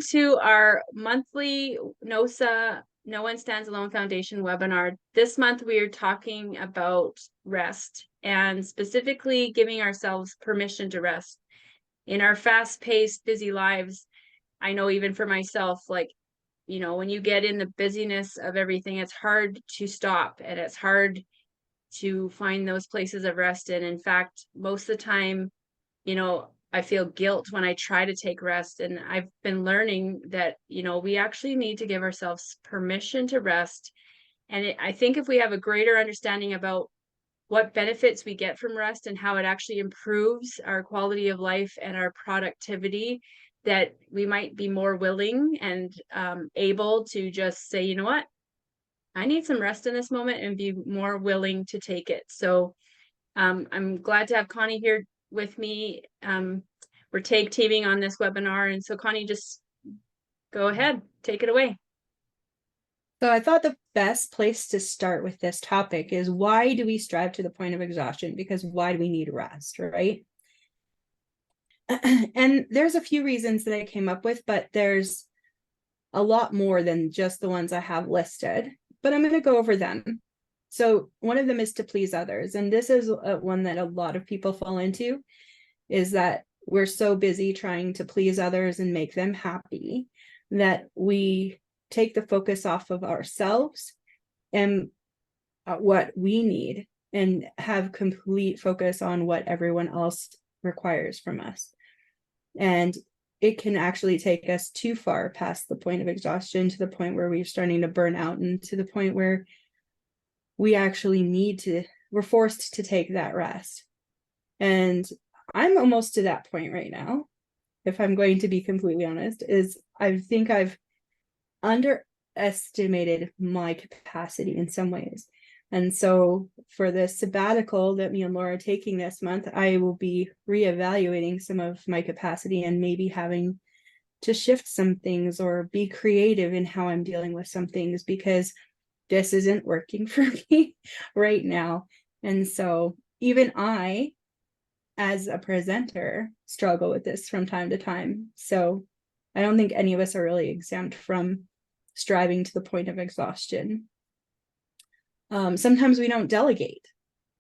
to our monthly NOSA, No One Stands Alone Foundation webinar. This month, we are talking about rest and specifically giving ourselves permission to rest. In our fast-paced, busy lives, I know even for myself, like, when you get in the busyness of everything, it's hard to stop and it's hard to find those places of rest. And in fact, most of the time, I feel guilt when I try to take rest. And I've been learning that, we actually need to give ourselves permission to rest. And I think if we have a greater understanding about what benefits we get from rest and how it actually improves our quality of life and our productivity, that we might be more willing and able to just say, you know what, I need some rest in this moment, and be more willing to take it. So I'm glad to have Connie here with me. We're tag teaming on this webinar. And so Connie, just go ahead, take it away. So I thought the best place to start with this topic is, why do we strive to the point of exhaustion? Because why do we need rest, right? And there's a few reasons that I came up with, but there's a lot more than just the ones I have listed, but I'm going to go over them. So one of them is to please others. And this is one that a lot of people fall into, is that we're so busy trying to please others and make them happy that we take the focus off of ourselves and what we need, and have complete focus on what everyone else requires from us. And it can actually take us too far past the point of exhaustion, to the point where we're starting to burn out, and to the point where we actually we're forced to take that rest. And I'm almost to that point right now, if I'm going to be completely honest, is I think I've underestimated my capacity in some ways. And so for the sabbatical that me and Laura are taking this month, I will be reevaluating some of my capacity and maybe having to shift some things or be creative in how I'm dealing with some things, because this isn't working for me right now. And so even I, as a presenter, struggle with this from time to time. So I don't think any of us are really exempt from striving to the point of exhaustion. Sometimes we don't delegate,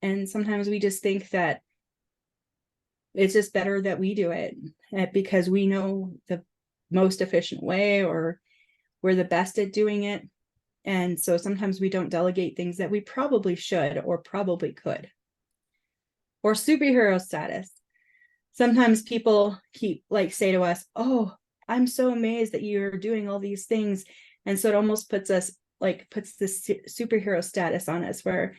and sometimes we just think that it's just better that we do it because we know the most efficient way, or we're the best at doing it. And so sometimes we don't delegate things that we probably should or probably could. Or superhero status. Sometimes people say to us, "Oh, I'm so amazed that you're doing all these things." And so it almost puts this superhero status on us, where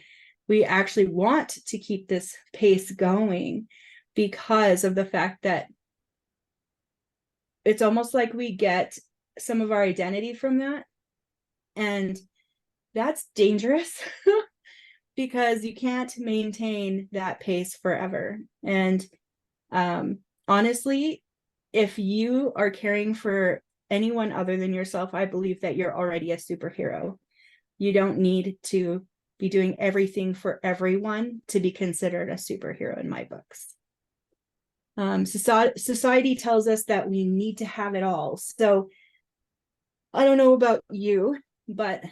we actually want to keep this pace going because of the fact that it's almost like we get some of our identity from that. And that's dangerous because you can't maintain that pace forever. And honestly, if you are caring for anyone other than yourself, I believe that you're already a superhero. You don't need to be doing everything for everyone to be considered a superhero in my books. Society tells us that we need to have it all. So I don't know about you, but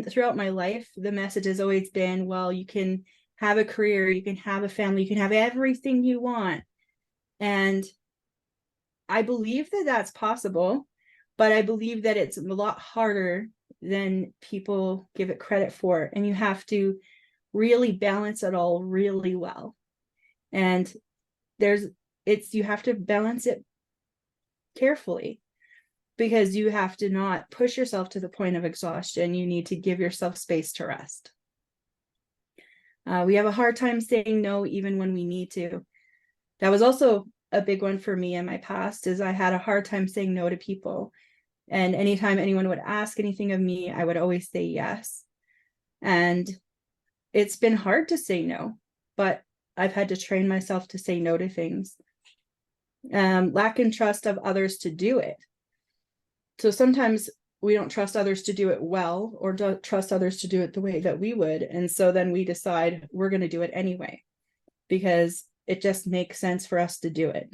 throughout my life, the message has always been, well, you can have a career, you can have a family, you can have everything you want. And I believe that that's possible, but I believe that it's a lot harder than people give it credit for. And you have to really balance it all really well. And you have to balance it carefully, because you have to not push yourself to the point of exhaustion. You need to give yourself space to rest. We have a hard time saying no, even when we need to. That was also a big one for me in my past, is I had a hard time saying no to people. And anytime anyone would ask anything of me, I would always say yes. And it's been hard to say no, but I've had to train myself to say no to things. Lack in trust of others to do it. So sometimes we don't trust others to do it well, or don't trust others to do it the way that we would. And so then we decide we're going to do it anyway, because it just makes sense for us to do it.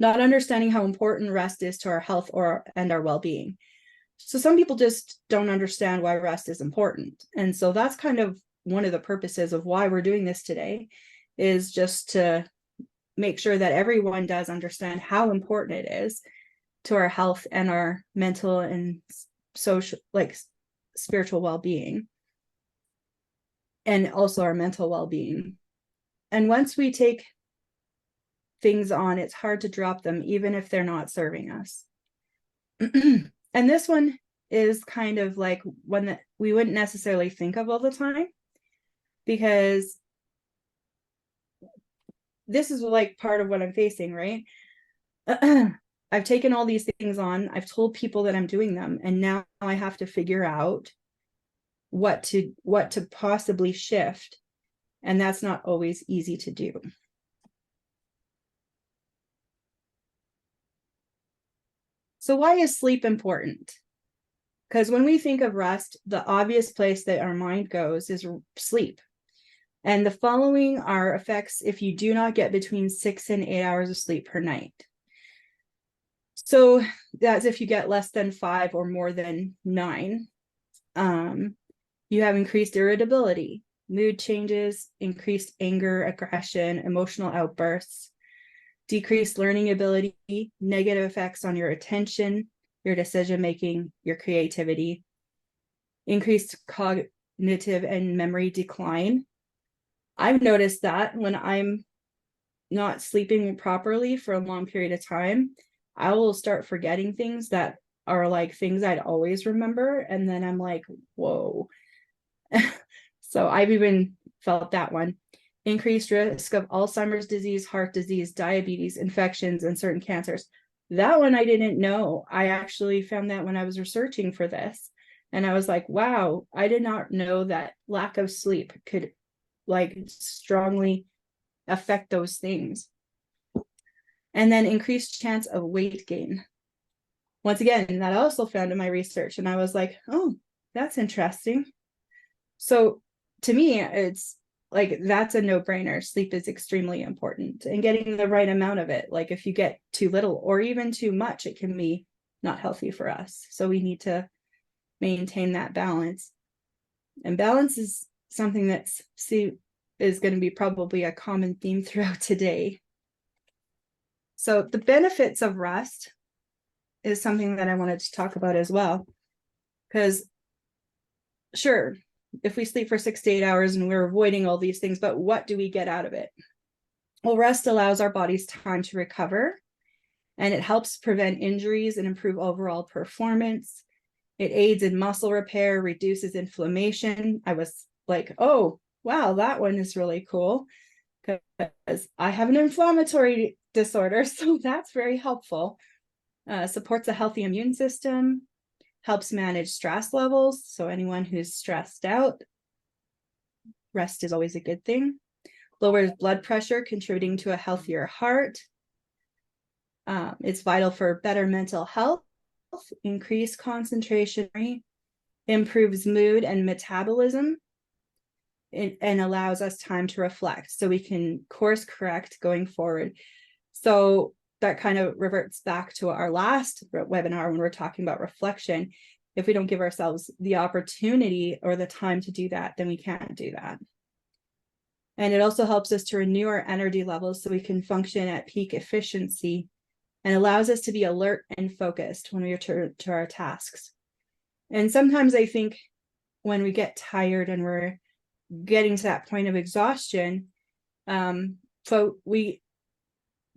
not understanding how important rest is to our health and our well-being. So some people just don't understand why rest is important. And so that's kind of one of the purposes of why we're doing this today, is just to make sure that everyone does understand how important it is to our health and our mental and social, like spiritual well-being, and also our mental well-being. And once we take things on, it's hard to drop them, even if they're not serving us. And this one is kind of like one that we wouldn't necessarily think of all the time, because this is like part of what I'm facing, right? I've taken all these things on, I've told people that I'm doing them, and now I have to figure out what to possibly shift. And that's not always easy to do. So why is sleep important? Because when we think of rest, the obvious place that our mind goes is sleep. And the following are effects if you do not get between 6 and 8 hours of sleep per night. So that's if you get less than 5 or more than 9. You have increased irritability, mood changes, increased anger, aggression, emotional outbursts, decreased learning ability, negative effects on your attention, your decision-making, your creativity, increased cognitive and memory decline. I've noticed that when I'm not sleeping properly for a long period of time, I will start forgetting things that are like things I'd always remember. And then I'm like, whoa. So I've even felt that one. Increased risk of Alzheimer's disease, heart disease, diabetes, infections, and certain cancers. That one I didn't know. I actually found that when I was researching for this. And I was like, wow, I did not know that lack of sleep could like strongly affect those things. And then increased chance of weight gain. Once again, that I also found in my research. And I was like, oh, that's interesting. So to me, it's like, that's a no-brainer. Sleep is extremely important, and getting the right amount of it. Like if you get too little or even too much, it can be not healthy for us. So we need to maintain that balance. And balance is something that's is going to be probably a common theme throughout today. So the benefits of rest is something that I wanted to talk about as well. Because sure, if we sleep for 6 to 8 hours and we're avoiding all these things, but what do we get out of it? Well, rest allows our bodies time to recover, and it helps prevent injuries and improve overall performance. It aids in muscle repair, reduces inflammation. I was like, oh, wow, that one is really cool, because I have an inflammatory disorder, so that's very helpful. Supports a healthy immune system, helps manage stress levels. So anyone who's stressed out, rest is always a good thing. Lowers blood pressure, contributing to a healthier heart. It's vital for better mental health, increased concentration, improves mood and metabolism, and allows us time to reflect so we can course correct going forward. So that kind of reverts back to our last webinar when we're talking about reflection. If we don't give ourselves the opportunity or the time to do that, then we can't do that. And it also helps us to renew our energy levels so we can function at peak efficiency, and allows us to be alert and focused when we return to our tasks. And sometimes I think when we get tired and we're getting to that point of exhaustion, so we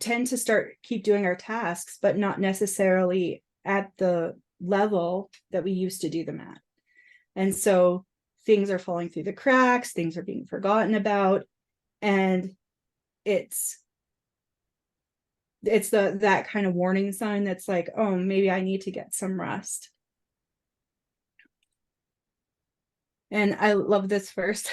tend to keep doing our tasks, but not necessarily at the level that we used to do them at. And so things are falling through the cracks, things are being forgotten about, and it's that kind of warning sign that's like, oh, maybe I need to get some rest. And I love this verse.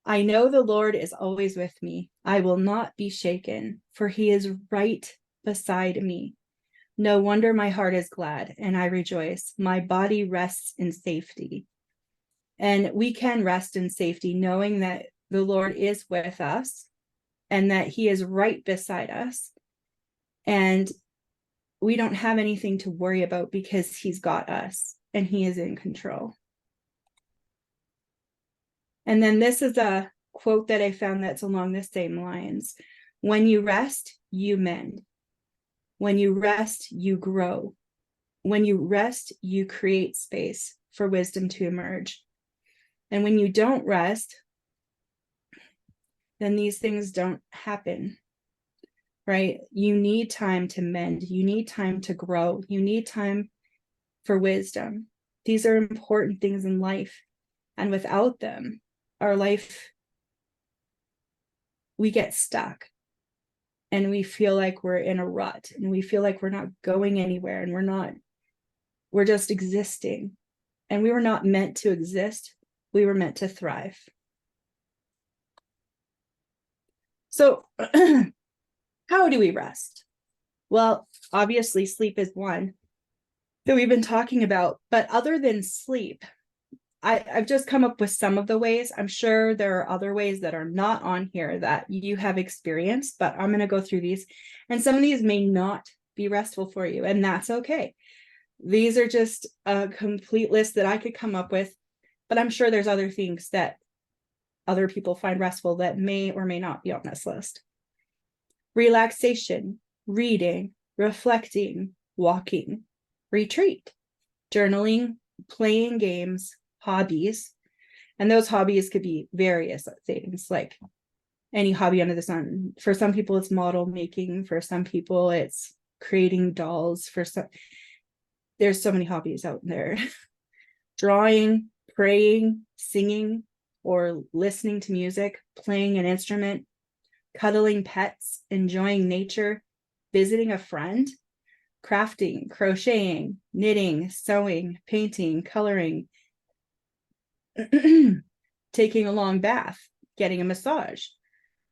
I know the Lord is always with me. I will not be shaken, for he is right beside me. No wonder my heart is glad and I rejoice. My body rests in safety. And we can rest in safety knowing that the Lord is with us and that he is right beside us. And we don't have anything to worry about because he's got us and he is in control. And then this is a quote that I found that's along the same lines. When you rest, you mend. When you rest, you grow. When you rest, you create space for wisdom to emerge. And when you don't rest, then these things don't happen, right? You need time to mend. You need time to grow. You need time for wisdom. These are important things in life. And without them, our life, we get stuck and we feel like we're in a rut and we feel like we're not going anywhere and we're just existing. And we were not meant to exist. We were meant to thrive. So how do we rest? Well, obviously sleep is one that we've been talking about, but other than sleep, I've just come up with some of the ways. I'm sure there are other ways that are not on here that you have experienced, but I'm going to go through these. And some of these may not be restful for you, and that's okay. These are just a complete list that I could come up with, but I'm sure there's other things that other people find restful that may or may not be on this list. Relaxation, reading, reflecting, walking, retreat, journaling, playing games, hobbies. And those hobbies could be various things, like any hobby under the sun. For some people, it's model making. For some people, it's creating dolls. There's so many hobbies out there. Drawing, praying, singing, or listening to music, playing an instrument, cuddling pets, enjoying nature, visiting a friend, crafting, crocheting, knitting, sewing, painting, coloring, taking a long bath, getting a massage,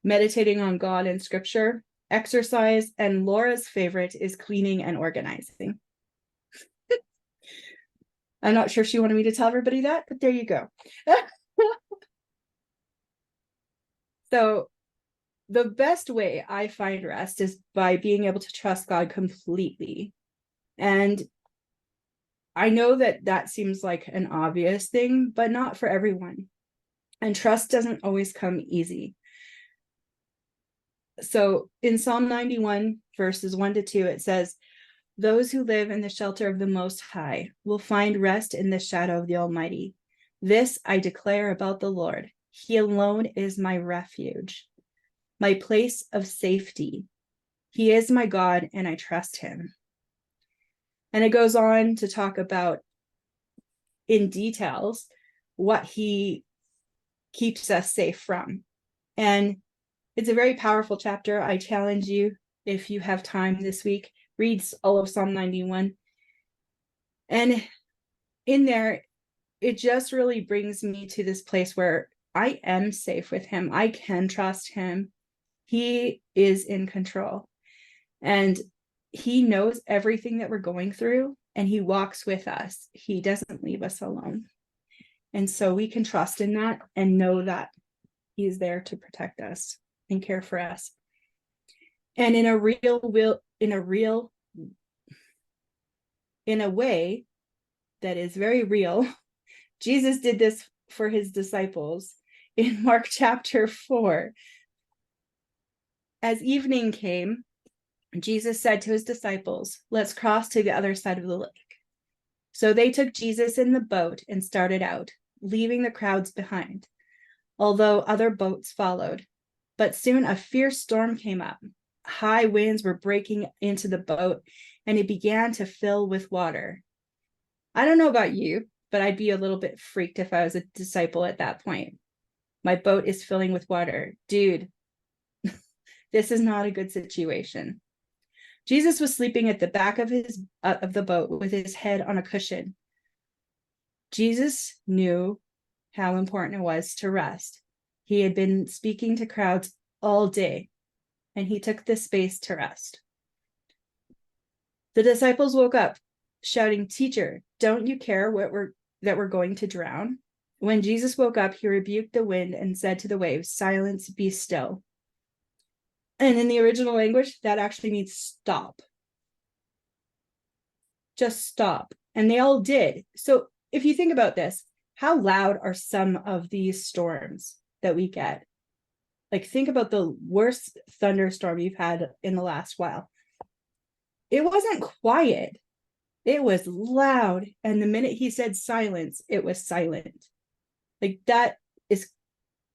meditating on God and scripture, exercise, and Laura's favorite is cleaning and organizing. I'm not sure she wanted me to tell everybody that, but there you go. So the best way I find rest is by being able to trust God completely. And I know that that seems like an obvious thing, but not for everyone. And trust doesn't always come easy. So in Psalm 91, verses 1-2, it says, "Those who live in the shelter of the Most High will find rest in the shadow of the Almighty. This I declare about the Lord. He alone is my refuge, my place of safety. He is my God, and I trust him." And it goes on to talk about in details what he keeps us safe from. And it's a very powerful chapter. I challenge you, if you have time this week, read all of Psalm 91. And in there, it just really brings me to this place where I am safe with him. I can trust him. He is in control. And he knows everything that we're going through, and he walks with us. He doesn't leave us alone. And so we can trust in that and know that he's there to protect us and care for us. And in a way that is very real, Jesus did this for his disciples in Mark chapter 4. As evening came, Jesus said to his disciples, "Let's cross to the other side of the lake." So they took Jesus in the boat and started out, leaving the crowds behind, although other boats followed. But soon a fierce storm came up. High winds were breaking into the boat, and it began to fill with water. I don't know about you, but I'd be a little bit freaked if I was a disciple at that point. My boat is filling with water. Dude, this is not a good situation. Jesus was sleeping at the back of the boat with his head on a cushion. Jesus knew how important it was to rest. He had been speaking to crowds all day, and he took this space to rest. The disciples woke up, shouting, "Teacher, don't you care that we're going to drown?" When Jesus woke up, he rebuked the wind and said to the waves, "Silence, be still." And in the original language, that actually means stop. Just stop. And they all did. So if you think about this, how loud are some of these storms that we get? Like, think about the worst thunderstorm you've had in the last while. It wasn't quiet, it was loud. And the minute he said silence, it was silent. Like, that is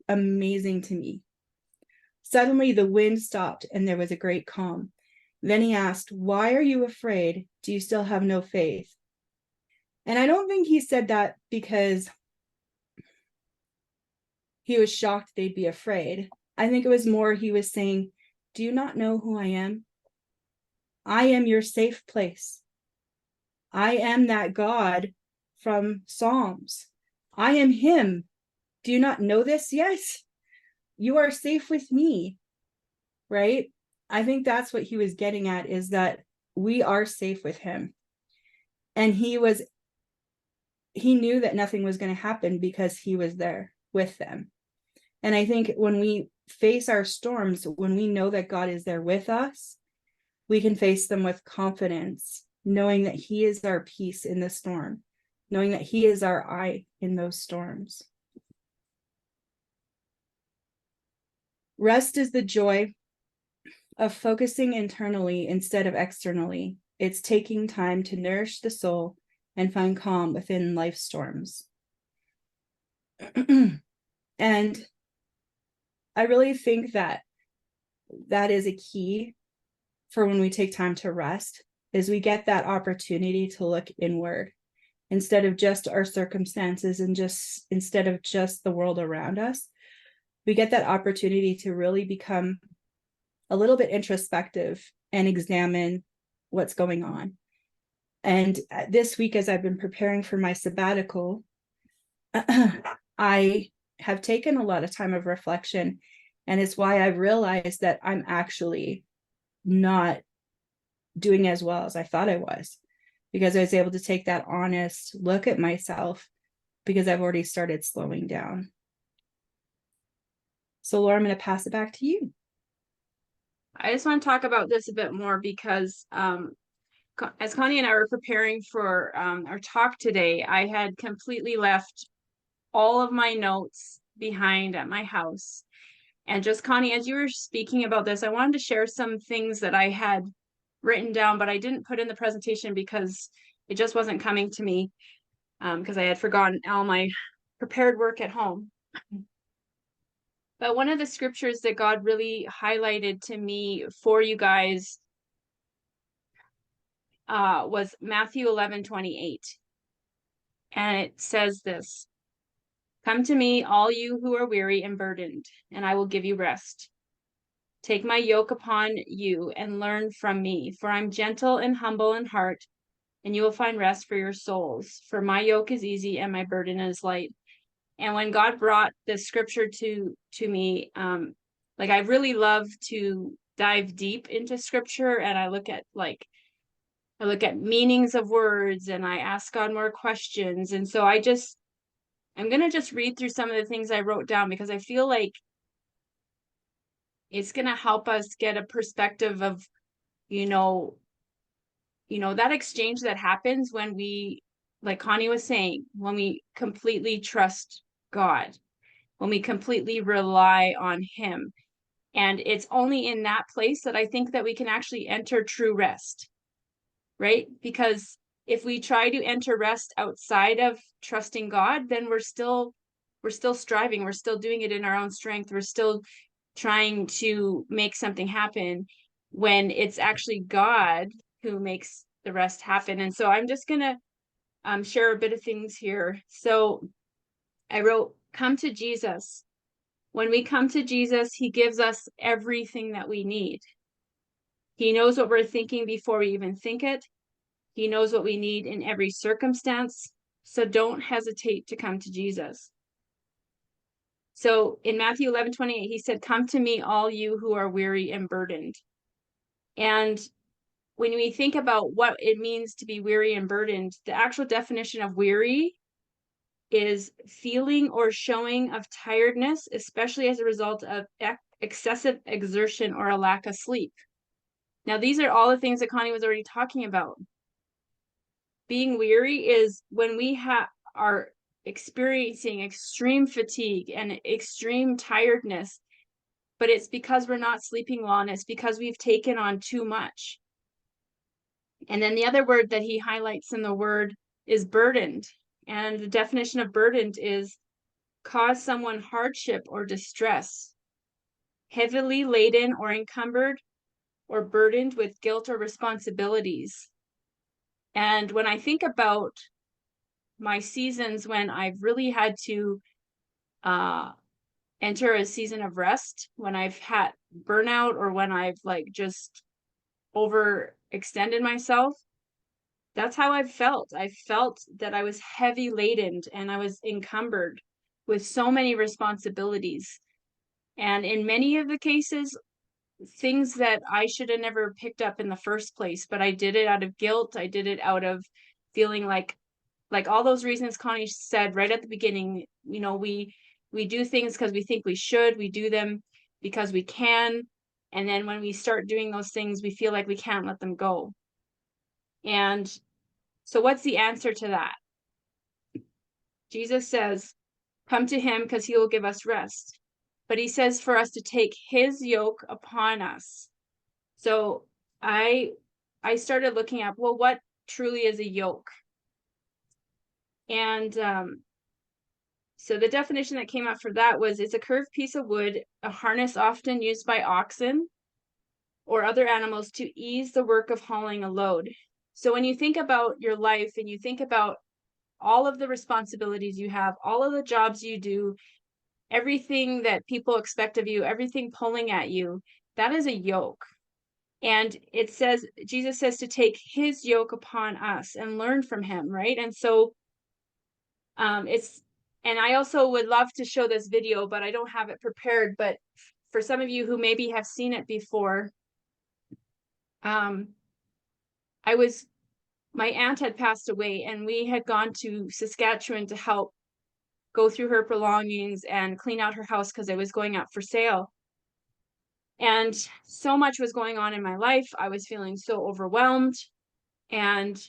amazing to me. Suddenly, the wind stopped and there was a great calm. Then he asked, "Why are you afraid? Do you still have no faith?" And I don't think he said that because he was shocked they'd be afraid. I think it was more he was saying, "Do you not know who I am? I am your safe place. I am that God from Psalms. I am him. Do you not know this yet? You are safe with me," right? I think that's what he was getting at, is that we are safe with him. And he knew that nothing was going to happen because he was there with them. And I think when we face our storms, when we know that God is there with us, we can face them with confidence, knowing that he is our peace in the storm, knowing that he is our eye in those storms. Rest is the joy of focusing internally instead of externally. It's taking time to nourish the soul and find calm within life's storms. And I really think that that is a key for when we take time to rest, is we get that opportunity to look inward instead of just our circumstances and instead of just the world around us. We get that opportunity to really become a little bit introspective and examine what's going on. And this week, as I've been preparing for my sabbatical, I have taken a lot of time of reflection. And it's why I've realized that I'm actually not doing as well as I thought I was, because I was able to take that honest look at myself because I've already started slowing down. So Laura, I'm going to pass it back to you. I just want to talk about this a bit more because as Connie and I were preparing for our talk today, I had completely left all of my notes behind at my house. And just, Connie, as you were speaking about this, I wanted to share some things that I had written down, but I didn't put in the presentation because it just wasn't coming to me, because I had forgotten all my prepared work at home. But one of the scriptures that God really highlighted to me for you guys was Matthew 11:28. And it says this: "Come to me, all you who are weary and burdened, and I will give you rest. Take my yoke upon you and learn from me, for I'm gentle and humble in heart, and you will find rest for your souls. For my yoke is easy and my burden is light." And when God brought this scripture to me, like, I really love to dive deep into scripture, and I look at meanings of words, and I ask God more questions. And so I'm gonna just read through some of the things I wrote down, because I feel like it's gonna help us get a perspective of, you know, that exchange that happens when we, like Connie was saying, when we completely trust God, when we completely rely on him. And it's only in that place that I think that we can actually enter true rest, right? Because if we try to enter rest outside of trusting God, then we're still striving, we're still doing it in our own strength, we're still trying to make something happen, when it's actually God who makes the rest happen. And so I'm just gonna share a bit of things here. So I wrote, come to Jesus. When we come to Jesus, he gives us everything that we need. He knows what we're thinking before we even think it. He knows what we need in every circumstance. So don't hesitate to come to Jesus. So in Matthew 11:28, he said, "Come to me, all you who are weary and burdened." And when we think about what it means to be weary and burdened, the actual definition of weary is feeling or showing of tiredness, especially as a result of excessive exertion or a lack of sleep. Now, these are all the things that Connie was already talking about. Being weary is when we are experiencing extreme fatigue and extreme tiredness, but it's because we're not sleeping well, and it's because we've taken on too much. And then the other word that he highlights in the word is burdened. And the definition of burdened is cause someone hardship or distress, heavily laden or encumbered or burdened with guilt or responsibilities. And when I think about my seasons when I've really had to enter a season of rest, when I've had burnout or when I've like just overextended myself, that's how I've felt. I felt that I was heavy laden and I was encumbered with so many responsibilities. And in many of the cases, things that I should have never picked up in the first place, but I did it out of guilt. I did it out of feeling like all those reasons Connie said right at the beginning, you know, we do things because we think we should, we do them because we can. And then when we start doing those things, we feel like we can't let them go. And so what's the answer to that? Jesus says, come to him because he will give us rest. But he says for us to take his yoke upon us. So I started looking at, well, what truly is a yoke? And so the definition that came up for that was it's a curved piece of wood, a harness often used by oxen or other animals to ease the work of hauling a load. So when you think about your life and you think about all of the responsibilities you have, all of the jobs you do, everything that people expect of you, everything pulling at you, that is a yoke. And it says, Jesus says to take his yoke upon us and learn from him, right? And so and I also would love to show this video, but I don't have it prepared. But for some of you who maybe have seen it before, my aunt had passed away and we had gone to Saskatchewan to help go through her belongings and clean out her house because it was going up for sale. And so much was going on in my life. I was feeling so overwhelmed. And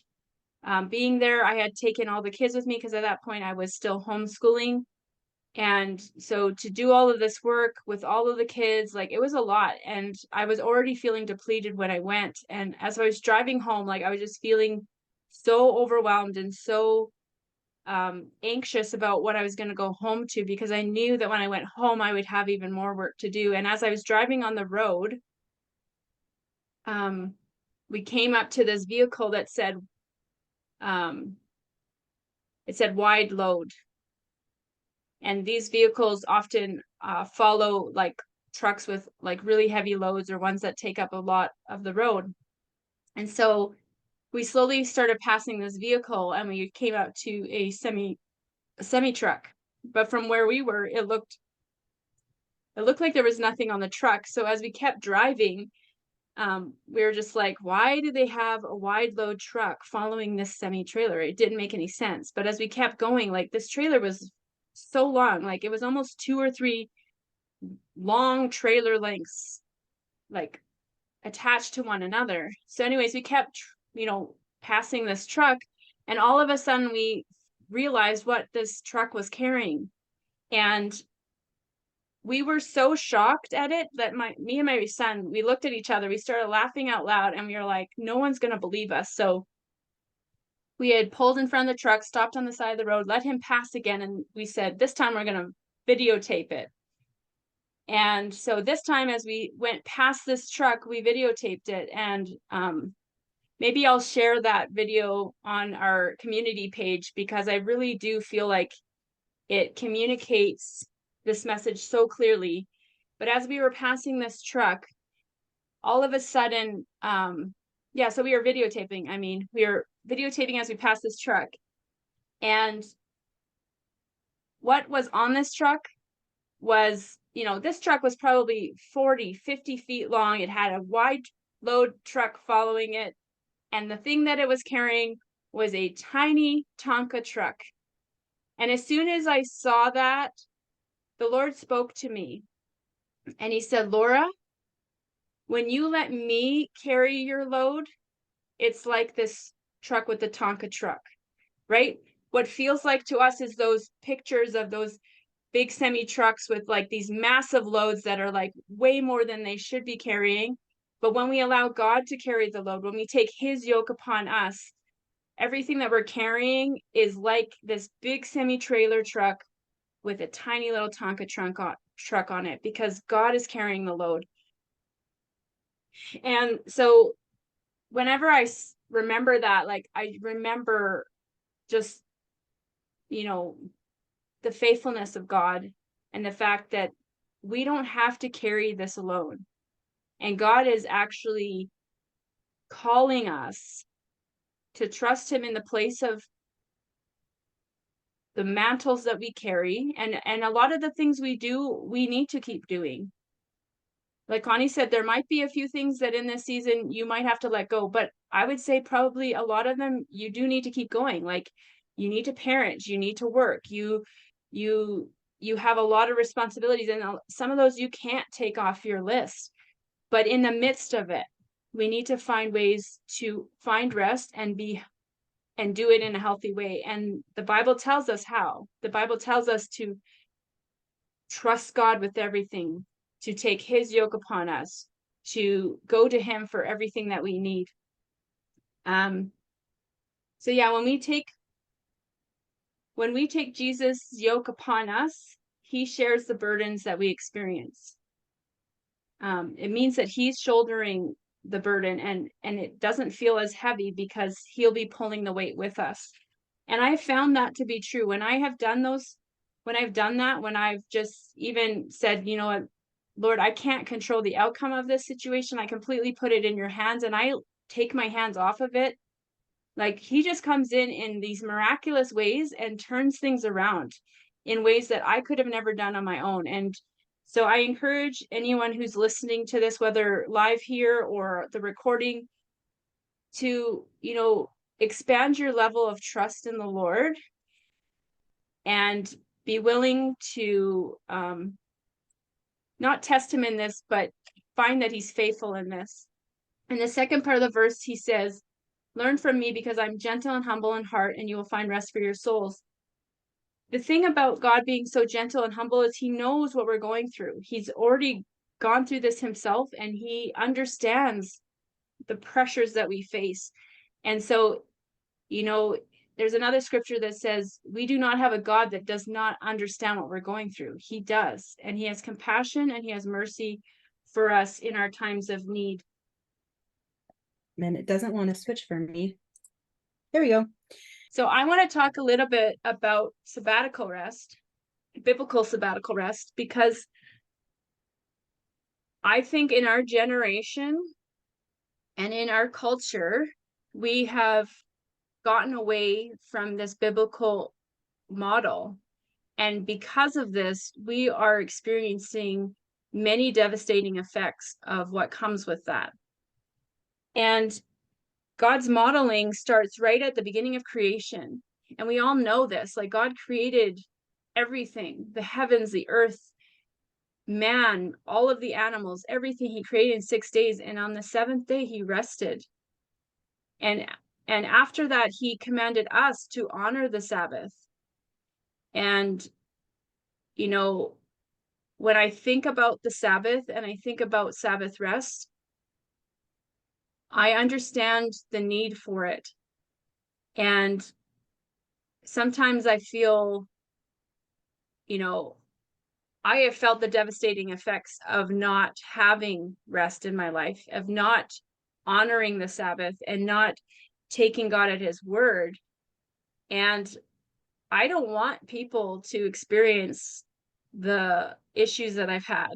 being there, I had taken all the kids with me because at that point I was still homeschooling. And so to do all of this work with all of the kids, like it was a lot. And I was already feeling depleted when I went. And as I was driving home, like I was just feeling so overwhelmed and so anxious about what I was going to go home to, because I knew that when I went home, I would have even more work to do. And as I was driving on the road, we came up to this vehicle that said, it said wide load. And these vehicles often follow like trucks with like really heavy loads or ones that take up a lot of the road. And so we slowly started passing this vehicle and we came out to a semi truck. But from where we were, it looked like there was nothing on the truck. So as we kept driving, we were just like, why do they have a wide load truck following this semi trailer? It didn't make any sense. But as we kept going, like this trailer was so long, like it was almost 2 or 3 long trailer lengths, like attached to one another. So anyways, we kept, passing this truck, and all of a sudden we realized what this truck was carrying. And we were so shocked at it that me and my son, we looked at each other, we started laughing out loud, and we were like, no one's going to believe us. So we had pulled in front of the truck, stopped on the side of the road, let him pass again. And we said, this time we're going to videotape it. And so this time, as we went past this truck, we videotaped it. And maybe I'll share that video on our community page, because I really do feel like it communicates this message so clearly. But as we were passing this truck, all of a sudden, so we were videotaping. We were videotaping as we passed this truck. And what was on this truck was, this truck was probably 40, 50 feet long. It had a wide load truck following it. And the thing that it was carrying was a tiny Tonka truck. And as soon as I saw that, the Lord spoke to me. And he said, Laura, when you let me carry your load, it's like this truck with the Tonka truck, right? What feels like to us is those pictures of those big semi trucks with like these massive loads that are like way more than they should be carrying. But when we allow God to carry the load, when we take his yoke upon us, everything that we're carrying is like this big semi trailer truck with a tiny little Tonka truck on it, because God is carrying the load. And so whenever I remember that, like I remember just, you know, the faithfulness of God and the fact that we don't have to carry this alone. And God is actually calling us to trust him in the place of the mantles that we carry. And a lot of the things we do, we need to keep doing. Like Connie said, there might be a few things that in this season you might have to let go, but I would say probably a lot of them you do need to keep going. Like you need to parent, you need to work, you have a lot of responsibilities, and some of those you can't take off your list. But in the midst of it, we need to find ways to find rest and do it in a healthy way. And the Bible tells us how. The Bible tells us to trust God with everything, to take his yoke upon us, to go to him for everything that we need. So yeah, when we take Jesus' yoke upon us, he shares the burdens that we experience. It means that he's shouldering the burden, and it doesn't feel as heavy because he'll be pulling the weight with us. And I found that to be true when I've done that, when I've just even said, you know what, Lord, I can't control the outcome of this situation. I completely put it in your hands, and I take my hands off of it. Like he just comes in these miraculous ways and turns things around in ways that I could have never done on my own. And so I encourage anyone who's listening to this, whether live here or the recording, to, expand your level of trust in the Lord and be willing to not test him in this, but find that he's faithful in this. In the second part of the verse, he says, learn from me because I'm gentle and humble in heart, and you will find rest for your souls. The thing about God being so gentle and humble is he knows what we're going through. He's already gone through this himself, and he understands the pressures that we face. And so, there's another scripture that says, we do not have a God that does not understand what we're going through. He does. And he has compassion and he has mercy for us in our times of need. Man, it doesn't want to switch for me. There we go. So I want to talk a little bit about sabbatical rest, biblical sabbatical rest, because I think in our generation and in our culture, we have gotten away from this biblical model. And because of this, we are experiencing many devastating effects of what comes with that. And God's modeling starts right at the beginning of creation. And we all know this, like God created everything, the heavens, the earth, man, all of the animals, everything he created in 6 days. And on the seventh day, he rested. And after that, he commanded us to honor the Sabbath. And, when I think about the Sabbath and I think about Sabbath rest, I understand the need for it. And sometimes I feel, I have felt the devastating effects of not having rest in my life, of not honoring the Sabbath and not taking God at his word. And I don't want people to experience the issues that I've had.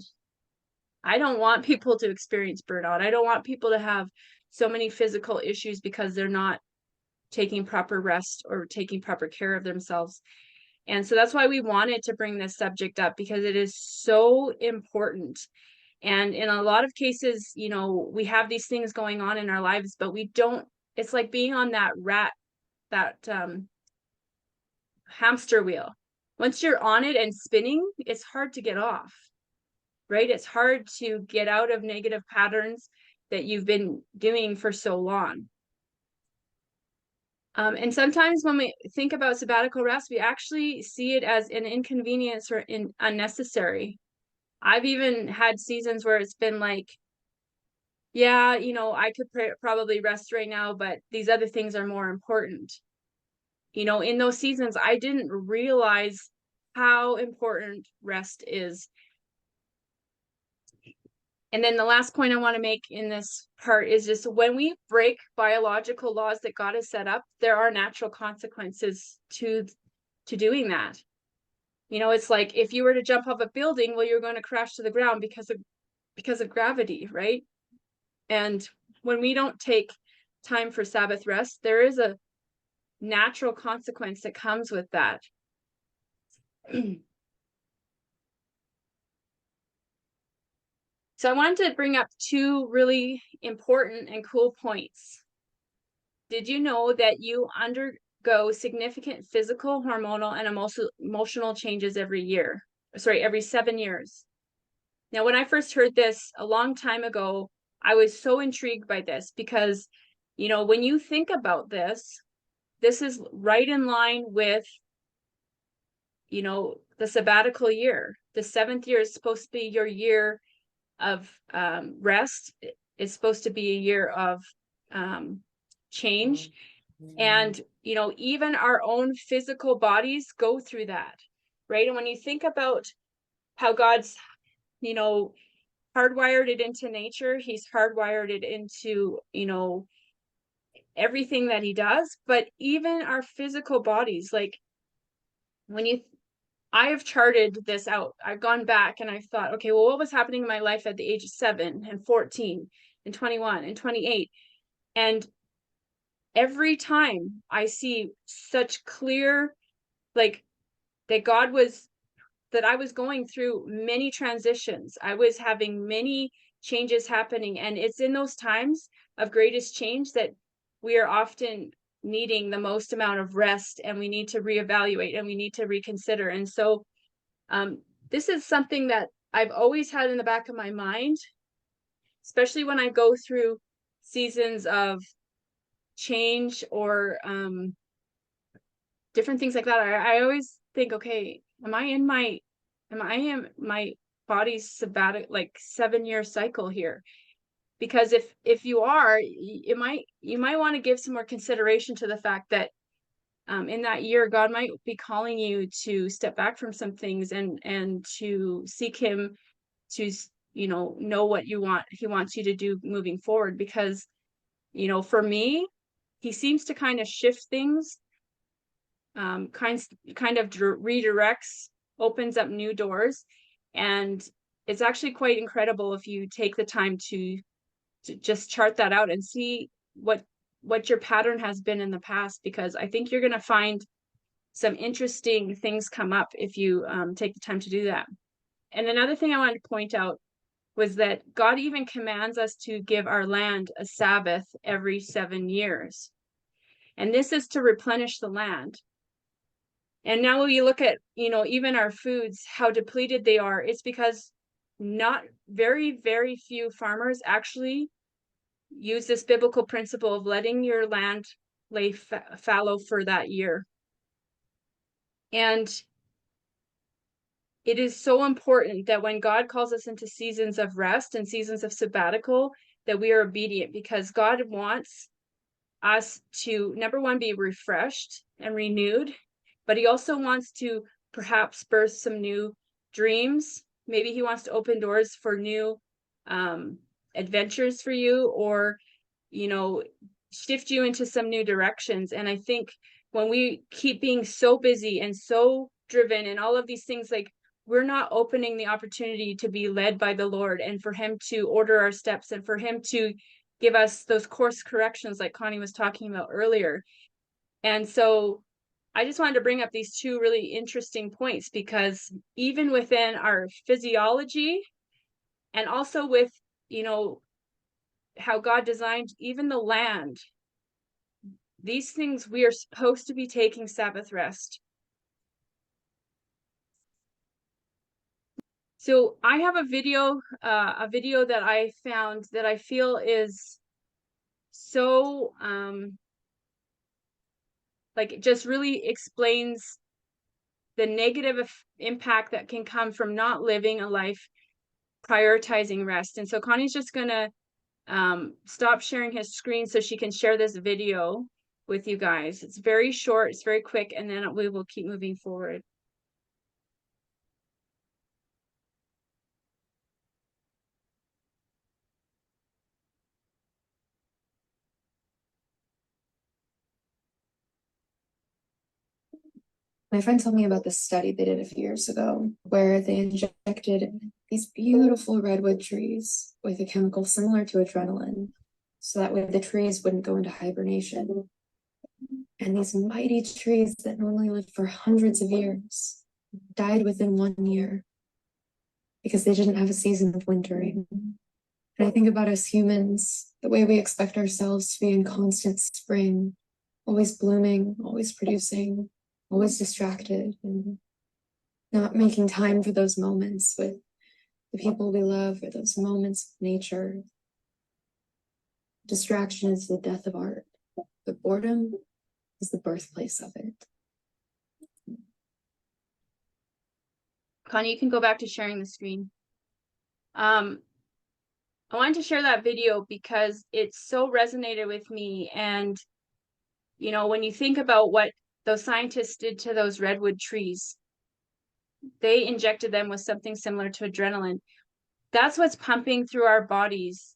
I don't want people to experience burnout. I don't want people to have so many physical issues because they're not taking proper rest or taking proper care of themselves. And so that's why we wanted to bring this subject up, because it is so important. And in a lot of cases, we have these things going on in our lives, but we don't, it's like being on that hamster wheel. Once you're on it and spinning, it's hard to get off. right? It's hard to get out of negative patterns that you've been doing for so long. And sometimes when we think about sabbatical rest, we actually see it as an inconvenience or unnecessary. I've even had seasons where it's been like, yeah, I could probably rest right now, but these other things are more important. In those seasons, I didn't realize how important rest is. And then the last point I want to make in this part is just when we break biological laws that God has set up, there are natural consequences to doing that. It's like if you were to jump off a building, well, you're going to crash to the ground because of gravity, right? And when we don't take time for Sabbath rest, there is a natural consequence that comes with that. So I wanted to bring up two really important and cool points. Did you know that you undergo significant physical, hormonal, and emotional changes every 7 years? Now, when I first heard this a long time ago, I was so intrigued by this because, when you think about this, this is right in line with, the sabbatical year. The 7th year is supposed to be your year of rest. It's supposed to be a year of change. And, even our own physical bodies go through that, right? And when you think about how God's, hardwired it into nature, he's hardwired it into, everything that he does, but even our physical bodies, like I have charted this out. I've gone back and I've thought, okay, well, what was happening in my life at the age of 7 and 14 and 21 and 28? And every time I see such clear, like that I was going through many transitions. I was having many changes happening. And it's in those times of greatest change that we are often needing the most amount of rest, and we need to reevaluate and we need to reconsider. And so this is something that I've always had in the back of my mind, especially when I go through seasons of change or different things like that. I always think, okay, am I in my body's sabbatic, like 7-year cycle here? Because if you are, you might want to give some more consideration to the fact that in that year, God might be calling you to step back from some things and to seek him, to know what he wants you to do moving forward. Because for me, he seems to kind of shift things, kind of redirects, opens up new doors, and it's actually quite incredible if you take the time to just chart that out and see what your pattern has been in the past, because I think you're going to find some interesting things come up if you take the time to do that. And another thing I wanted to point out was that God even commands us to give our land a Sabbath every 7 years. And this is to replenish the land. And now when you look at, even our foods, how depleted they are, it's because not very, very few farmers actually use this biblical principle of letting your land lay fallow for that year. And it is so important that when God calls us into seasons of rest and seasons of sabbatical, that we are obedient, because God wants us to, number one, be refreshed and renewed, but he also wants to perhaps birth some new dreams. Maybe he wants to open doors for new adventures for you, or, shift you into some new directions. And I think when we keep being so busy and so driven and all of these things, like, we're not opening the opportunity to be led by the Lord and for him to order our steps and for him to give us those course corrections like Connie was talking about earlier. And so I just wanted to bring up these two really interesting points, because even within our physiology and also with, how God designed even the land, these things, we are supposed to be taking Sabbath rest. So I have a video that I found that I feel is so like it just really explains the negative impact that can come from not living a life prioritizing rest. And so Connie's just gonna stop sharing his screen so she can share this video with you guys. It's very short, it's very quick, and then we will keep moving forward. My friend told me about this study they did a few years ago where they injected these beautiful redwood trees with a chemical similar to adrenaline, so that way the trees wouldn't go into hibernation. And these mighty trees that normally live for hundreds of years died within 1 year because they didn't have a season of wintering. And I think about us humans, the way we expect ourselves to be in constant spring, always blooming, always producing, always distracted, and not making time for those moments with the people we love or those moments of nature. Distraction is the death of art, but boredom is the birthplace of it. Connie, you can go back to sharing the screen. I wanted to share that video because it so resonated with me. And, you know, when you think about what those scientists did to those redwood trees, they injected them with something similar to adrenaline. That's what's pumping through our bodies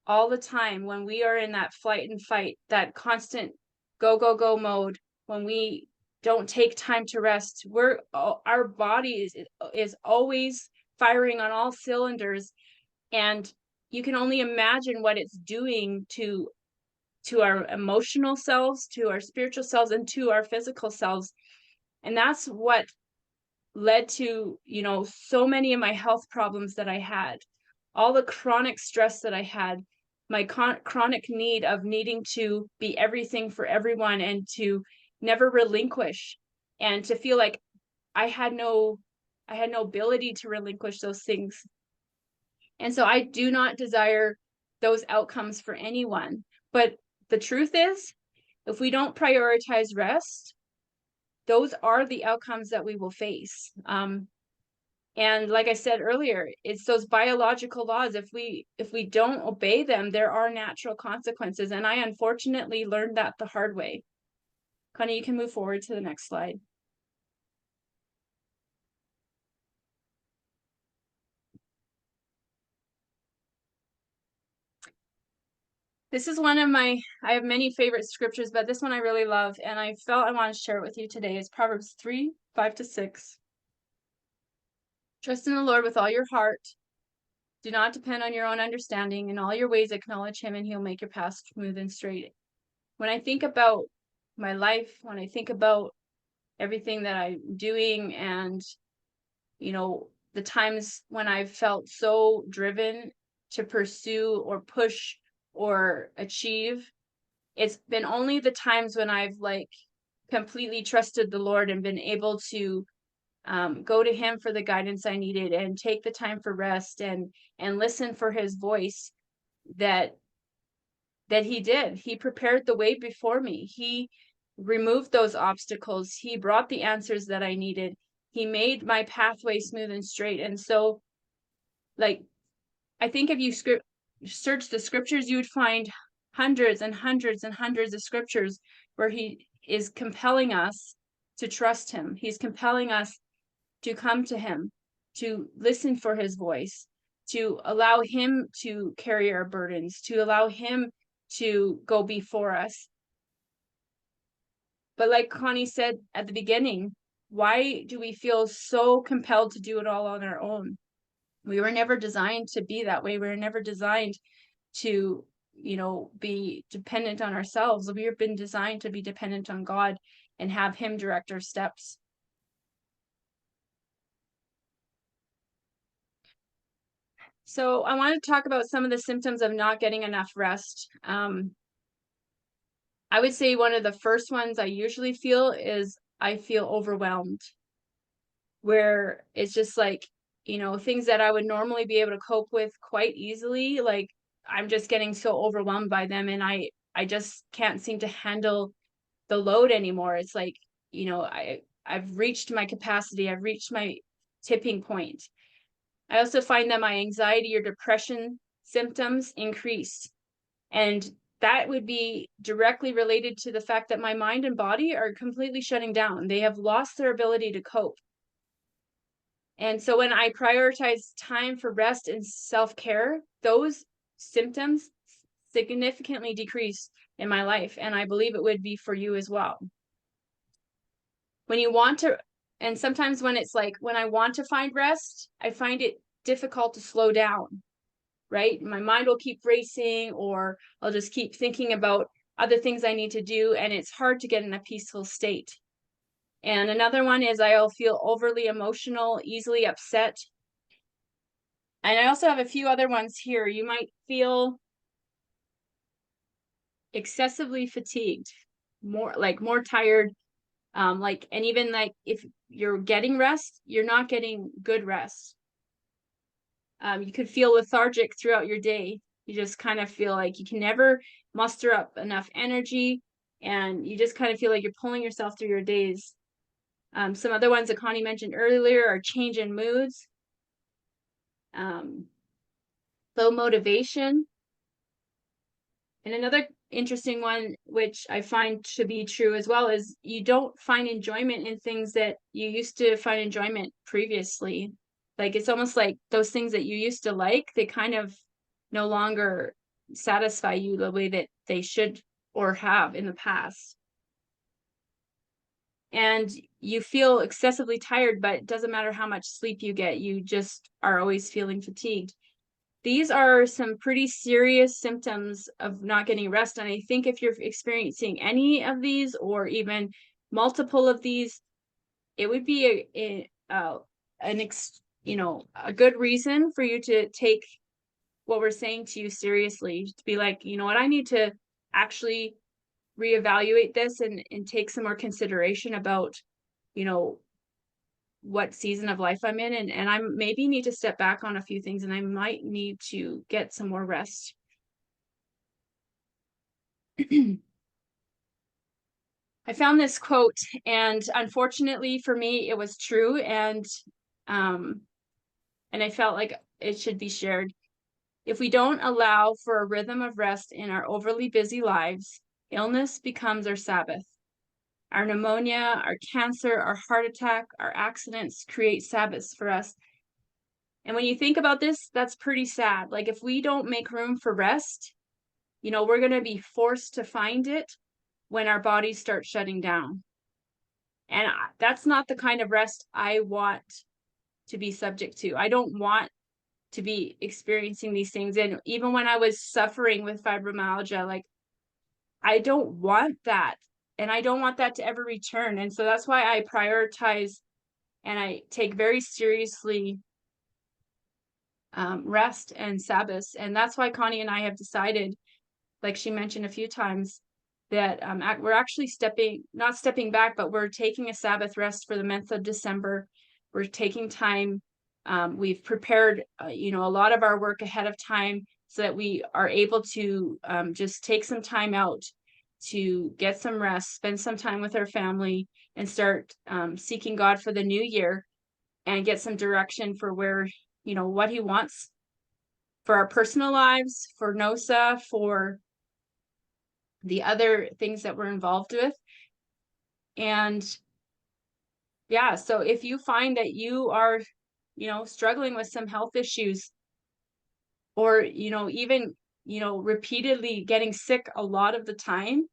all the time when we are in that flight and fight, that constant go, go, go mode. When we don't take time to rest, our body is always firing on all cylinders. And you can only imagine what it's doing to our emotional selves, to our spiritual selves, and to our physical selves. And that's what led to, you know, so many of my health problems that I had, all the chronic stress that I had, my chronic need of needing to be everything for everyone and to never relinquish, and to feel like I had no ability to relinquish those things. And so I do not desire those outcomes for anyone. But the truth is, if we don't prioritize rest, those are the outcomes that we will face. And like I said earlier, it's those biological laws. If we don't obey them, there are natural consequences. And I unfortunately learned that the hard way. Connie, you can move forward to the next slide. This is one of I have many favorite scriptures, but this one I really love, and I felt I want to share it with you today. Is Proverbs 3:5-6. Trust in the Lord with all your heart. Do not depend on your own understanding. In all your ways acknowledge him, and he'll make your path smooth and straight. When I think about my life, when I think about everything that I'm doing, and, you know, the times when I've felt so driven to pursue or push or achieve, it's been only the times when I've like completely trusted the Lord and been able to go to him for the guidance I needed and take the time for rest and listen for his voice, that he prepared the way before me. He removed those obstacles. He brought the answers that I needed. He made my pathway smooth and straight. And so, like, I think if you search the scriptures, you would find hundreds and hundreds and hundreds of scriptures where he is compelling us to trust him. He's compelling us to come to him, to listen for his voice, to allow him to carry our burdens, to allow him to go before us. But like Connie said at the beginning, why do we feel so compelled to do it all on our own? We were never designed to be that way. We were never designed to, you know, be dependent on ourselves. We have been designed to be dependent on God and have him direct our steps. So I want to talk about some of the symptoms of not getting enough rest. I would say one of the first ones I usually feel is I feel overwhelmed, where it's just like you know, things that I would normally be able to cope with quite easily, like I'm just getting so overwhelmed by them, and I just can't seem to handle the load anymore. It's like, you know, I've reached my capacity, I've reached my tipping point. I also find that my anxiety or depression symptoms increase. And that would be directly related to the fact that my mind and body are completely shutting down. They have lost their ability to cope. And so when I prioritize time for rest and self-care, those symptoms significantly decrease in my life. And I believe it would be for you as well. When you want to, and sometimes when it's like, when I want to find rest, I find it difficult to slow down, right? My mind will keep racing, or I'll just keep thinking about other things I need to do, and it's hard to get in a peaceful state. And another one is I'll feel overly emotional, easily upset. And I also have a few other ones here. You might feel excessively fatigued, more tired, and even like if you're getting rest, you're not getting good rest. You could feel lethargic throughout your day. You just kind of feel like you can never muster up enough energy, and you just kind of feel like you're pulling yourself through your days. Some other ones that Connie mentioned earlier are change in moods, low motivation. And another interesting one, which I find to be true as well, is you don't find enjoyment in things that you used to find enjoyment previously. Like it's almost like those things that you used to like, they kind of no longer satisfy you the way that they should or have in the past. And you feel excessively tired, but it doesn't matter how much sleep you get, you just are always feeling fatigued. These are some pretty serious symptoms of not getting rest. And I think if you're experiencing any of these or even multiple of these, it would be a good reason for you to take what we're saying to you seriously, to be like, you know what, I need to actually reevaluate this and take some more consideration about, you know, what season of life I'm in, and I maybe need to step back on a few things, and I might need to get some more rest. I found this quote, and unfortunately for me, it was true, and I felt like it should be shared. If we don't allow for a rhythm of rest in our overly busy lives, illness becomes our Sabbath. Our pneumonia, our cancer, our heart attack, our accidents create Sabbaths for us. And when you think about this, that's pretty sad. Like if we don't make room for rest, you know, we're going to be forced to find it when our bodies start shutting down. And that's not the kind of rest I want to be subject to. I don't want to be experiencing these things. And even when I was suffering with fibromyalgia, like I don't want that. And I don't want that to ever return. And so that's why I prioritize and I take very seriously rest and Sabbath. And that's why Connie and I have decided, like she mentioned a few times, that we're actually not stepping back, but we're taking a Sabbath rest for the month of December. We're taking time. We've prepared, a lot of our work ahead of time so that we are able to just take some time out to get some rest, spend some time with our family, and start seeking God for the new year and get some direction for where, what he wants for our personal lives, for NOSA, for the other things that we're involved with. And yeah, so if you find that you are, struggling with some health issues, or, even, repeatedly getting sick a lot of the time,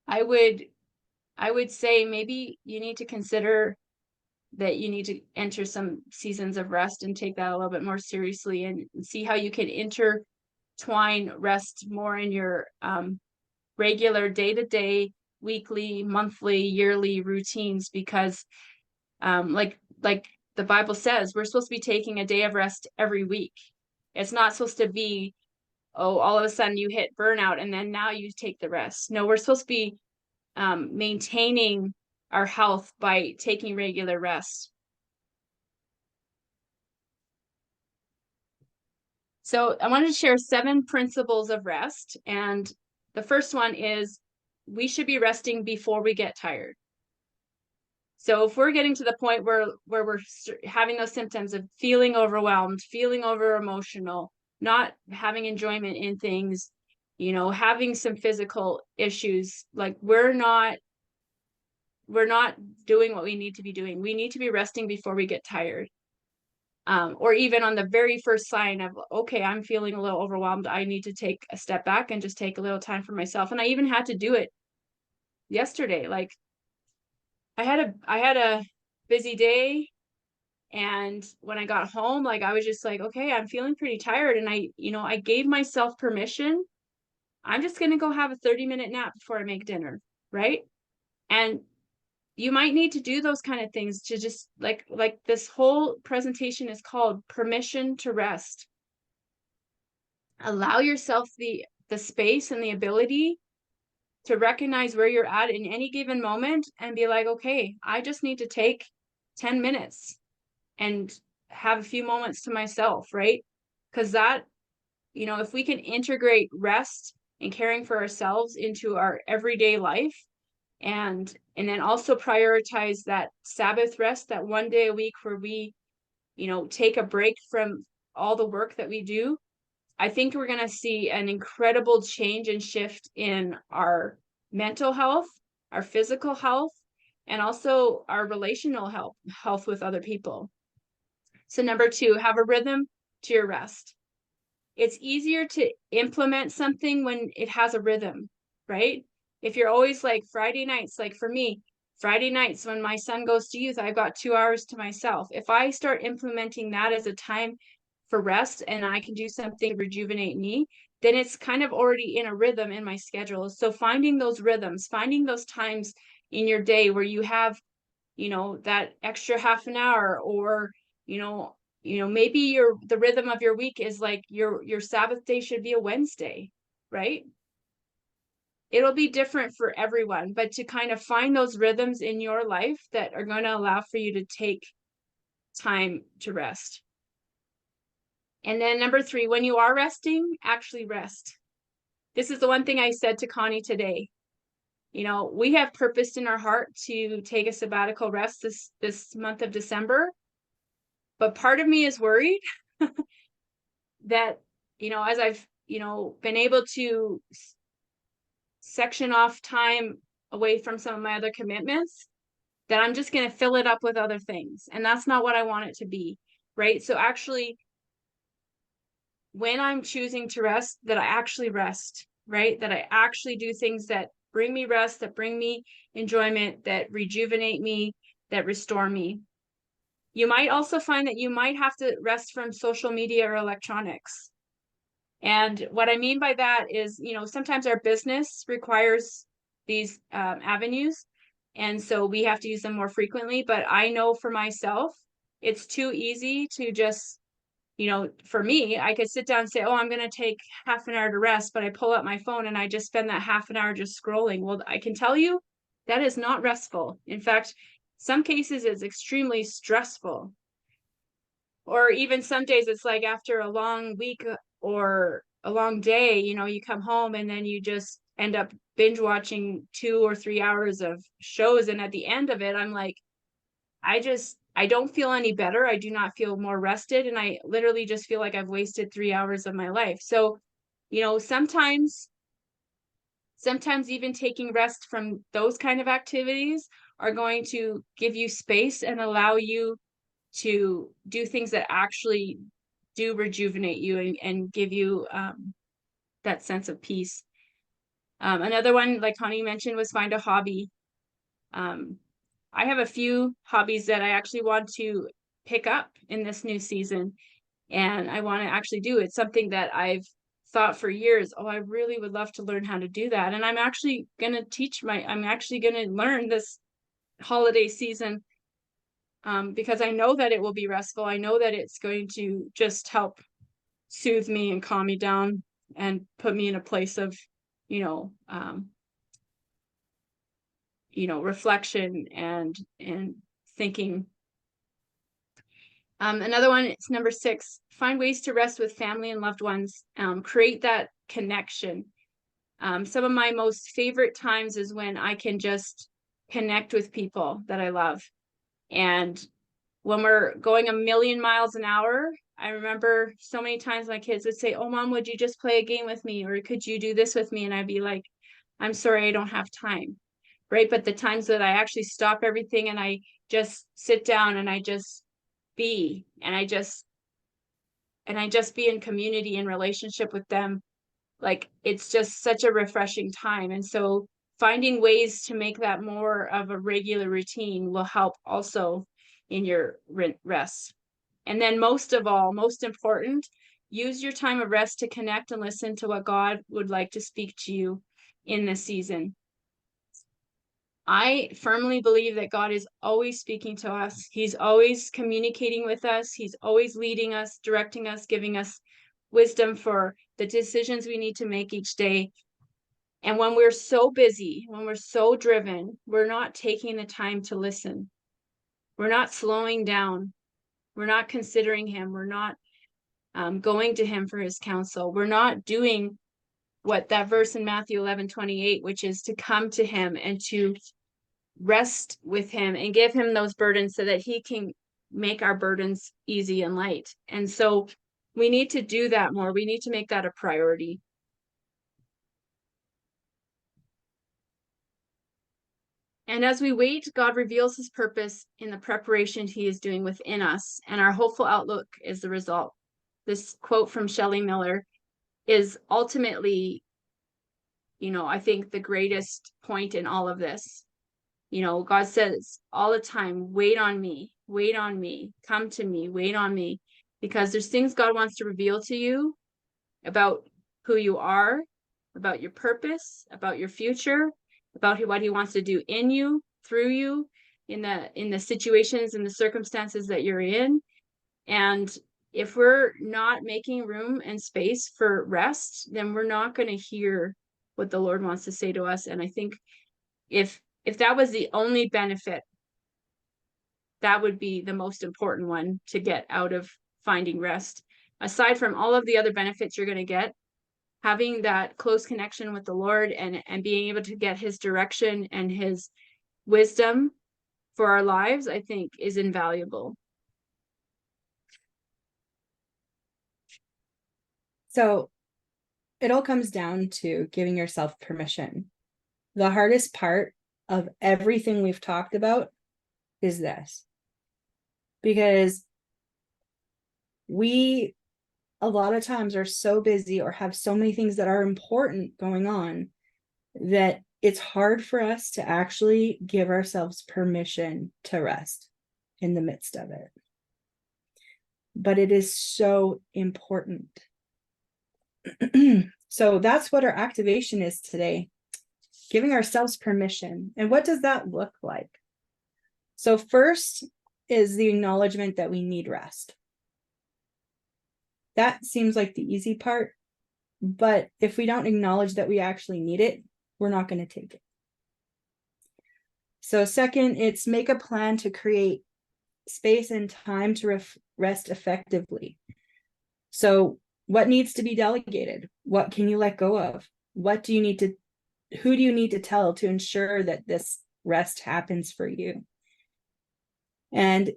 I would say maybe you need to consider that you need to enter some seasons of rest and take that a little bit more seriously and see how you can intertwine rest more in your regular day-to-day, weekly, monthly, yearly routines, because like the Bible says, we're supposed to be taking a day of rest every week. It's not supposed to be, oh, all of a sudden you hit burnout and then now you take the rest. No, we're supposed to be maintaining our health by taking regular rest. So I wanted to share 7 principles of rest. And the first one is we should be resting before we get tired. So if we're getting to the point where we're having those symptoms of feeling overwhelmed, feeling over emotional, not having enjoyment in things, having some physical issues, like we're not doing what we need to be doing. We need to be resting before we get tired. Or even on the very first sign of, okay, I'm feeling a little overwhelmed. I need to take a step back and just take a little time for myself. And I even had to do it yesterday. Like I had a busy day. And when I got home, like I was just like, okay, I'm feeling pretty tired. And I gave myself permission. I'm just going to go have a 30-minute nap before I make dinner. Right. And you might need to do those kind of things to just like this whole presentation is called permission to rest. Allow yourself the space and the ability to recognize where you're at in any given moment and be like, okay, I just need to take 10 minutes and have a few moments to myself, right? Because that, if we can integrate rest and caring for ourselves into our everyday life, and then also prioritize that Sabbath rest, that one day a week where we, take a break from all the work that we do, I think we're going to see an incredible change and shift in our mental health, our physical health, and also our relational health with other people. So number 2, have a rhythm to your rest. It's easier to implement something when it has a rhythm, right? If you're always like Friday nights, like for me, Friday nights when my son goes to youth, I've got 2 hours to myself. If I start implementing that as a time for rest and I can do something to rejuvenate me, then it's kind of already in a rhythm in my schedule. So finding those rhythms, finding those times in your day where you have, that extra half an hour, or, maybe the rhythm of your week is like your Sabbath day should be a Wednesday, right? It'll be different for everyone, but to kind of find those rhythms in your life that are going to allow for you to take time to rest. And then number 3, when you are resting, actually rest. This is the one thing I said to Connie today. We have purposed in our heart to take a sabbatical rest this month of December. But part of me is worried that, as I've, been able to section off time away from some of my other commitments, that I'm just going to fill it up with other things. And that's not what I want it to be, right? So actually, when I'm choosing to rest, that I actually rest, right? That I actually do things that bring me rest, that bring me enjoyment, that rejuvenate me, that restore me. You might also find that you might have to rest from social media or electronics. And what I mean by that is, sometimes our business requires these avenues. And so we have to use them more frequently. But I know for myself, it's too easy to just, for me, I could sit down and say, oh, I'm going to take half an hour to rest, but I pull out my phone and I just spend that half an hour just scrolling. Well, I can tell you that is not restful. In fact, some cases it's extremely stressful. Or even some days it's like after a long week or a long day, you come home and then you just end up binge watching 2 or 3 hours of shows. And at the end of it, I'm like, I don't feel any better. I do not feel more rested. And I literally just feel like I've wasted 3 hours of my life. So, sometimes even taking rest from those kind of activities are going to give you space and allow you to do things that actually do rejuvenate you and give you that sense of peace. Another one, like Connie mentioned, was find a hobby. I have a few hobbies that I actually want to pick up in this new season, and I want to actually do. It's something that I've thought for years, oh, I really would love to learn how to do that. And I'm actually going to learn this holiday season, because I know that it will be restful. I know that it's going to just help soothe me and calm me down and put me in a place of, reflection and thinking. Another one, it's number 6, find ways to rest with family and loved ones. Create that connection. Some of my most favorite times is when I can just connect with people that I love. And when we're going a million miles an hour, I remember so many times my kids would say, "Oh, Mom, would you just play a game with me? Or could you do this with me?" And I'd be like, "I'm sorry, I don't have time." Right. But the times that I actually stop everything and I just sit down and I just be, and I just be in community and relationship with them, like it's just such a refreshing time. And so finding ways to make that more of a regular routine will help also in your rest. And then most of all, most important, use your time of rest to connect and listen to what God would like to speak to you in this season. I firmly believe that God is always speaking to us. He's always communicating with us. He's always leading us, directing us, giving us wisdom for the decisions we need to make each day. And when we're so busy, when we're so driven, we're not taking the time to listen. We're not slowing down. We're not considering him. We're not going to him for his counsel. We're not doing what that verse in Matthew 11:28, which is to come to him and to rest with him and give him those burdens so that he can make our burdens easy and light. And so we need to do that more. We need to make that a priority. And as we wait, God reveals his purpose in the preparation he is doing within us, and our hopeful outlook is the result. This quote from Shelley Miller is ultimately, I think the greatest point in all of this. God says all the time, wait on me, come to me, wait on me, because there's things God wants to reveal to you about who you are, about your purpose, about your future, about what he wants to do in you, through you, in the situations and the circumstances that you're in. And if we're not making room and space for rest, then we're not going to hear what the Lord wants to say to us. And I think if that was the only benefit, that would be the most important one to get out of finding rest. Aside from all of the other benefits you're going to get, having that close connection with the Lord and being able to get his direction and his wisdom for our lives, I think is invaluable. So it all comes down to giving yourself permission. The hardest part of everything we've talked about is this, because we a lot of times are so busy or have so many things that are important going on that it's hard for us to actually give ourselves permission to rest in the midst of it. But it is so important. So that's what our activation is today, giving ourselves permission. And what does that look like? So first is the acknowledgement that we need rest. That seems like the easy part, but if we don't acknowledge that we actually need it, we're not going to take it. So second, it's make a plan to create space and time to rest effectively. So what needs to be delegated? What can you let go of? Who do you need to tell to ensure that this rest happens for you? And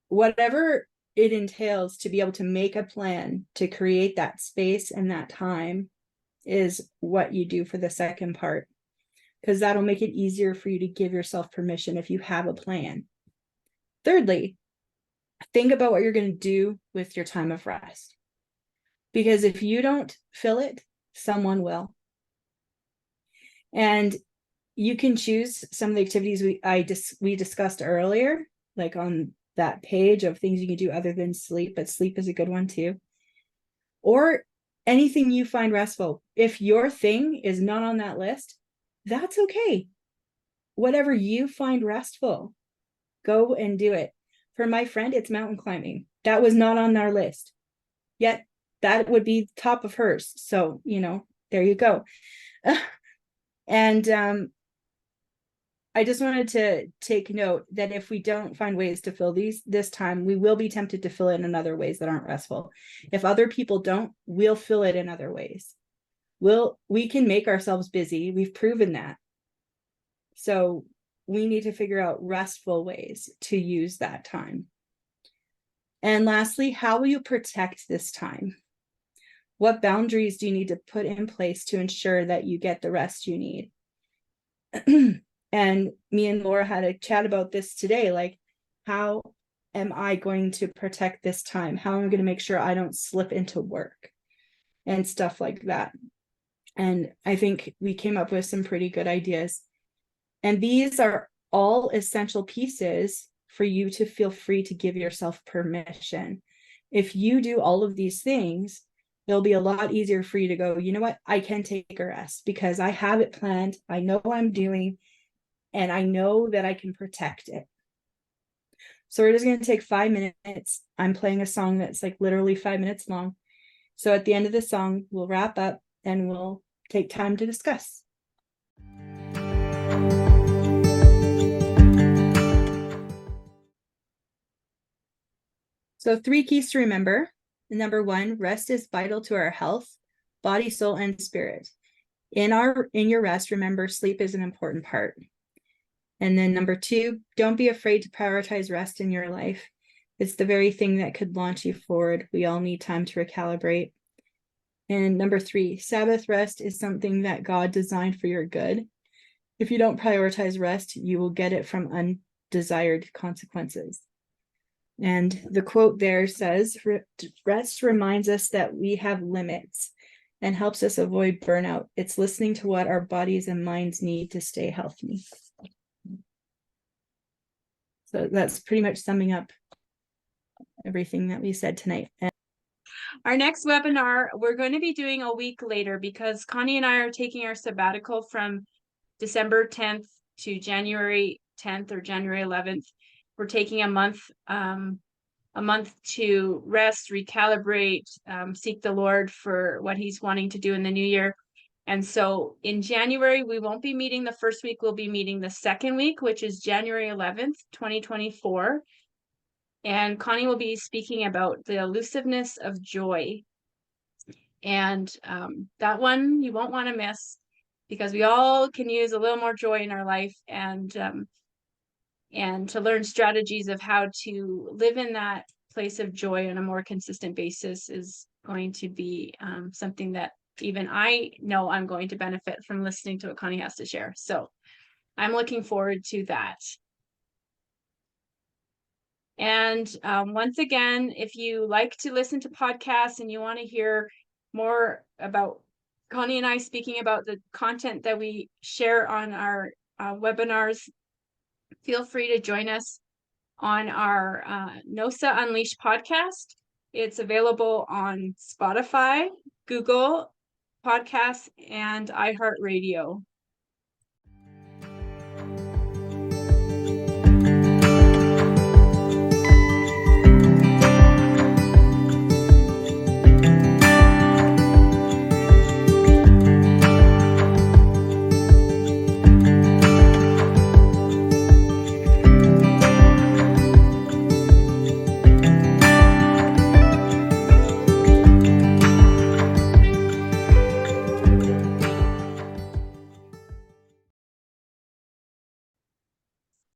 whatever it entails to be able to make a plan to create that space and that time is what you do for the second part, because that'll make it easier for you to give yourself permission if you have a plan. Thirdly, think about what you're going to do with your time of rest, because if you don't fill it, someone will. And you can choose some of the activities we discussed earlier, like on that page of things you can do other than sleep, but sleep is a good one too. Or anything you find restful. If your thing is not on that list, that's okay. Whatever you find restful, go and do it. For my friend, it's mountain climbing. That was not on our list, yet that would be top of hers. So, there you go. And I just wanted to take note that if we don't find ways to fill this time, we will be tempted to fill it in other ways that aren't restful. If other people don't, we'll fill it in other ways. We can make ourselves busy. We've proven that. So we need to figure out restful ways to use that time. And lastly, how will you protect this time? What boundaries do you need to put in place to ensure that you get the rest you need? And me and Laura had a chat about this today. Like, how am I going to protect this time? How am I going to make sure I don't slip into work and stuff like that? And I think we came up with some pretty good ideas. And these are all essential pieces for you to feel free to give yourself permission. If you do all of these things, it'll be a lot easier for you to go, you know what, I can take a rest because I have it planned. I know what I'm doing, and I know that I can protect it. So we're just going to take 5 minutes. I'm playing a song that's like literally 5 minutes long. So at the end of the song, we'll wrap up and we'll take time to discuss. So 3 keys to remember. Number 1, rest is vital to our health, body, soul, and spirit. In your rest, remember sleep is an important part. And then number 2, don't be afraid to prioritize rest in your life. It's the very thing that could launch you forward. We all need time to recalibrate. And number 3, Sabbath rest is something that God designed for your good. If you don't prioritize rest, you will get it from undesired consequences. And the quote there says, rest reminds us that we have limits and helps us avoid burnout. It's listening to what our bodies and minds need to stay healthy. So that's pretty much summing up everything that we said tonight. And our next webinar, we're going to be doing a week later because Connie and I are taking our sabbatical from December 10th to January 10th or January 11th. We're taking a month to rest, recalibrate, seek the Lord for what he's wanting to do in the new year. And so in January, we won't be meeting the first week. We'll be meeting the second week, which is January 11th, 2024. And Connie will be speaking about the elusiveness of joy. And that one you won't want to miss because we all can use a little more joy in our life, and to learn strategies of how to live in that place of joy on a more consistent basis is going to be something that even I know I'm going to benefit from listening to what Connie has to share. So I'm looking forward to that. And once again, if you like to listen to podcasts and you want to hear more about Connie and I speaking about the content that we share on our webinars, feel free to join us on our NOSA Unleashed podcast. It's available on Spotify, Google Podcasts, and iHeartRadio.